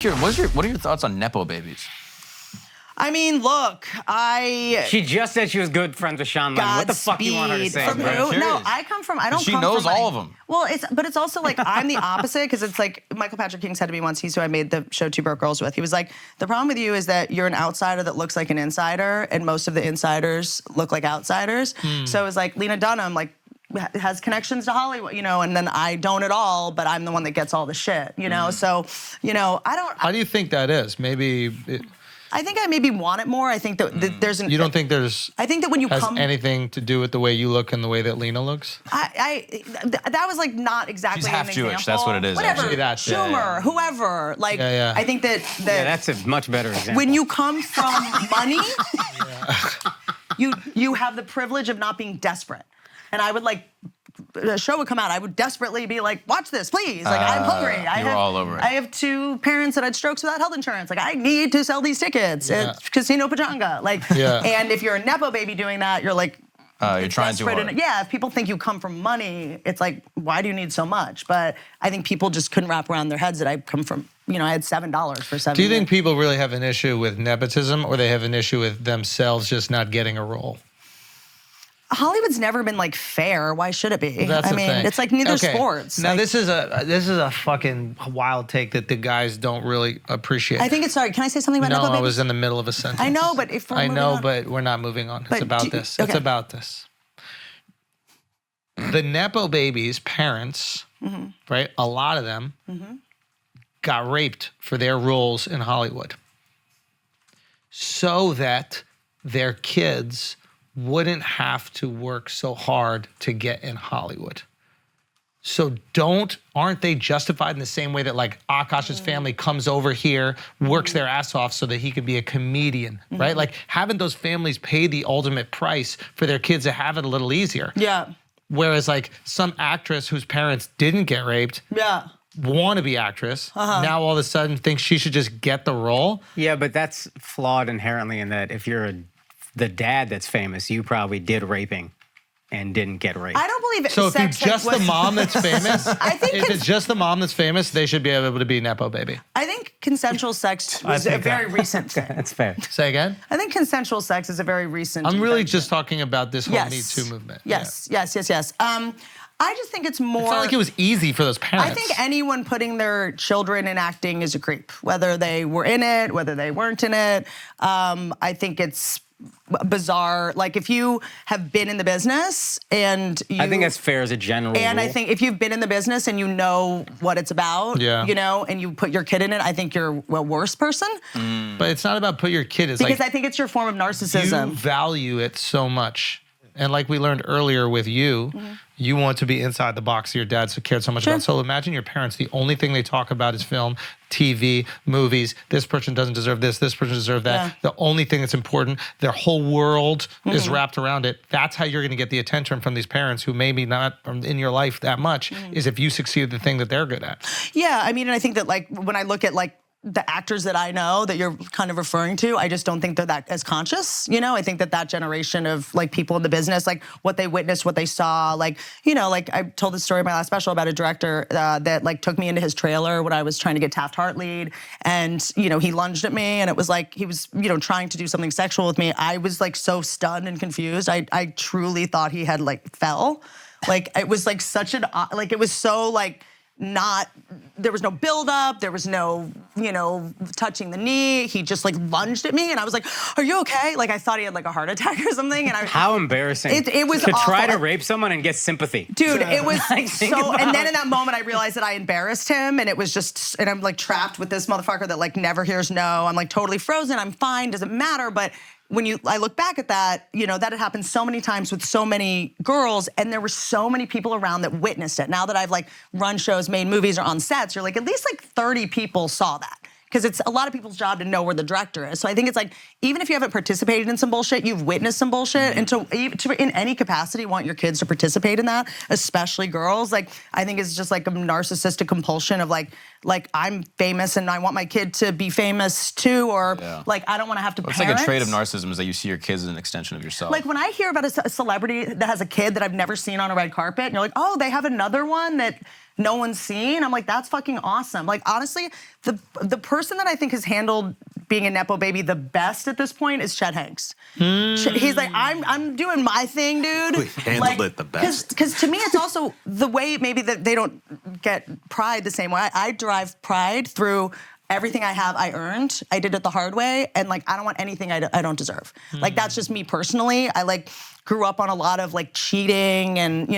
What are your thoughts on Nepo babies? I mean, look, She just said she was good friends with Sean Lennon. What the fuck you want her to say? From who? No, I don't come from. She knows all of them. Well, it's also like I'm the opposite because it's like Michael Patrick King said to me once. He's who I made the show Two Broke Girls with. He was like, the problem with you is that you're an outsider that looks like an insider, and most of the insiders look like outsiders. So it was like Lena Dunham, like, has connections to Hollywood, you know, and then I don't at all, but I'm the one that gets all the shit, you know? So, you know, I don't... How do you think that is? Maybe... I think I maybe want it more. I think that there's an... You don't think there's... I think that when you has anything to do with the way you look and the way that Lena looks? That was like not exactly She's half an Jewish, example. that's what it is. Whatever, Actually. Schumer, whoever. Like, I think that... Yeah, that's a much better example. When you come from money, you have the privilege of not being desperate. And I would like... A show would come out, I would desperately be like, watch this, please. Like, I'm hungry. All over it. I have 2 parents that had strokes without health insurance. Like, I need to sell these tickets at Casino Pachanga. Like, and if you're a Nepo baby doing that, you're like, you're trying too hard. Yeah, if people think you come from money, it's like, why do you need so much? But I think people just couldn't wrap around their heads that I come from, you know, I had $7 for 7 Do you think people really have an issue with nepotism, or they have an issue with themselves just not getting a role? Hollywood's never been like fair. Why should it be? That's I mean, it's like neither sports. Now like, this is a fucking wild take that the guys don't really appreciate. I think it's sorry. Can I say something about Nepo babies? No, I was in the middle of a sentence. I know, but if we're moving on. but we're not moving on. It's But about this. okay. It's about this. The Nepo babies' parents, right? A lot of them got raped for their roles in Hollywood, so that their kids wouldn't have to work so hard to get in Hollywood. So aren't they justified in the same way that like Akaash's family comes over here, works their ass off so that he could be a comedian, right? Like, haven't those families pay the ultimate price for their kids to have it a little easier? Yeah. Whereas like some actress whose parents didn't get raped, wannabe actress, now all of a sudden thinks she should just get the role. Yeah, but that's flawed inherently in that if you're the dad that's famous, you probably did raping and didn't get raped. I don't believe it. So if you're just the mom that's famous, I think if it's just the mom that's famous, they should be able to be Nepo baby. I think consensual sex was a very recent thing. That's fair. Say again? I think consensual sex is a very recent I'm really invention. just talking about this whole Me Too movement. Yes. I just think it's more... It's not like it was easy for those parents. I think anyone putting their children in acting is a creep, whether they were in it, whether they weren't in it. I think it's bizarre. Like, if you have been in the business and you... I think that's fair as a general rule. I think if you've been in the business and you know what it's about, you know, and you put your kid in it, I think you're a worse person. But it's not about put your kid. It's because like, I think it's your form of narcissism. You value it so much. And like we learned earlier with you, you want to be inside the box your dad cared so much about. So imagine your parents, the only thing they talk about is film, TV, movies. This person doesn't deserve this person deserves that. The only thing that's important, their whole world is wrapped around it. That's how you're going to get the attention from these parents who maybe not in your life that much, is if you succeed at the thing that they're good at. Yeah, I mean, and I think that like when I look at like the actors that I know that you're kind of referring to, I just don't think they're that as conscious, you know? I think that generation of like people in the business, like what they witnessed, what they saw, like, you know, like I told the story in my last special about a director that like took me into his trailer when I was trying to get Taft-Hart lead, and, you know, he lunged at me and it was like, he was, you know, trying to do something sexual with me. I was like so stunned and confused. I truly thought he had like fell. Like, it was like such an, like it was so like, there was no buildup, there was no, you know, touching the knee. He just like lunged at me and I was like, are you okay? Like, I thought he had like a heart attack or something. And How embarrassing. It was to awful. Try to rape someone and get sympathy. Dude, it was so, and then in that moment I realized that I embarrassed him, and it was just, and I'm like trapped with this motherfucker that like never hears no. I'm like totally frozen, I'm fine, doesn't matter. But I look back at that, you know, that had happened so many times with so many girls, and there were so many people around that witnessed it. Now that I've like run shows, made movies, or on sets, you're like, at least like 30 people saw that. Because it's a lot of people's job to know where the director is. So I think it's like, even if you haven't participated in some bullshit, you've witnessed some bullshit. And to in any capacity want your kids to participate in that, especially girls, like, I think it's just like a narcissistic compulsion of like I'm famous and I want my kid to be famous too, or like I don't want to have to parent. It's like a trait of narcissism is that you see your kids as an extension of yourself. Like when I hear about a celebrity that has a kid that I've never seen on a red carpet, and you're like, oh, they have another one that no one's seen. I'm like, that's fucking awesome. Like, honestly, the person that I think has handled being a Nepo baby the best at this point is Chet Hanks. He's like, I'm doing my thing, dude. We handled it the best. Because to me, it's also the way maybe that they don't get pride the same way. I derive pride through everything I have, I earned. I did it the hard way, and like I don't want anything I don't deserve. Like that's just me personally. I like grew up on a lot of like cheating, and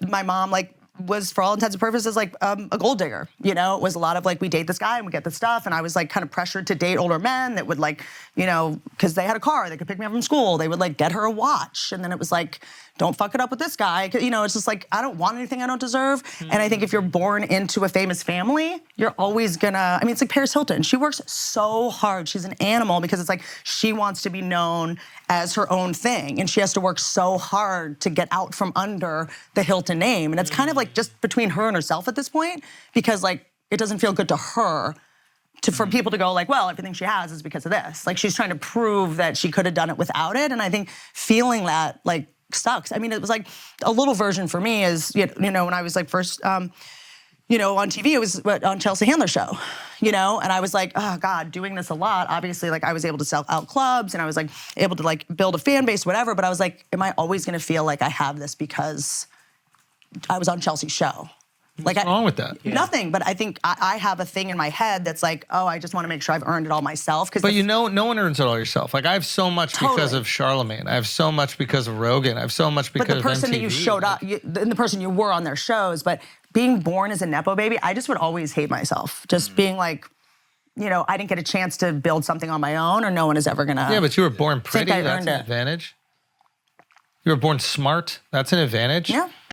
my mom like was for all intents and purposes like a gold digger. It was a lot of like we date this guy and we get this stuff, and I was like kind of pressured to date older men that would like because they had a car, they could pick me up from school, they would like get her a watch, and then it was like, don't fuck it up with this guy. It's just like, I don't want anything I don't deserve. And I think if you're born into a famous family, you're always gonna, it's like Paris Hilton. She works so hard. She's an animal because it's like she wants to be known as her own thing. And she has to work so hard to get out from under the Hilton name. And it's kind of like just between her and herself at this point, because like, it doesn't feel good to her for people to go like, well, everything she has is because of this. Like she's trying to prove that she could have done it without it. And I think feeling that like, sucks. It was like a little version for me is, when I was like first, on TV, it was on Chelsea Handler's show, and I was like, oh God, doing this a lot. Obviously, like I was able to sell out clubs and I was like able to like build a fan base, whatever. But I was like, am I always going to feel like I have this because I was on Chelsea's show? What's wrong with that? Nothing, but I think I have a thing in my head that's like, oh, I just want to make sure I've earned it all myself. But no one earns it all yourself. Like I have so much because of Charlemagne. I have so much because of Rogan. I have so much because of MTV. But the person that you showed up, and the person you were on their shows, but being born as a Nepo baby, I just would always hate myself. Just being like, I didn't get a chance to build something on my own, or no one is ever gonna. Yeah, but you were born pretty. That's an advantage. advantage. You were born smart. That's an advantage. Yeah.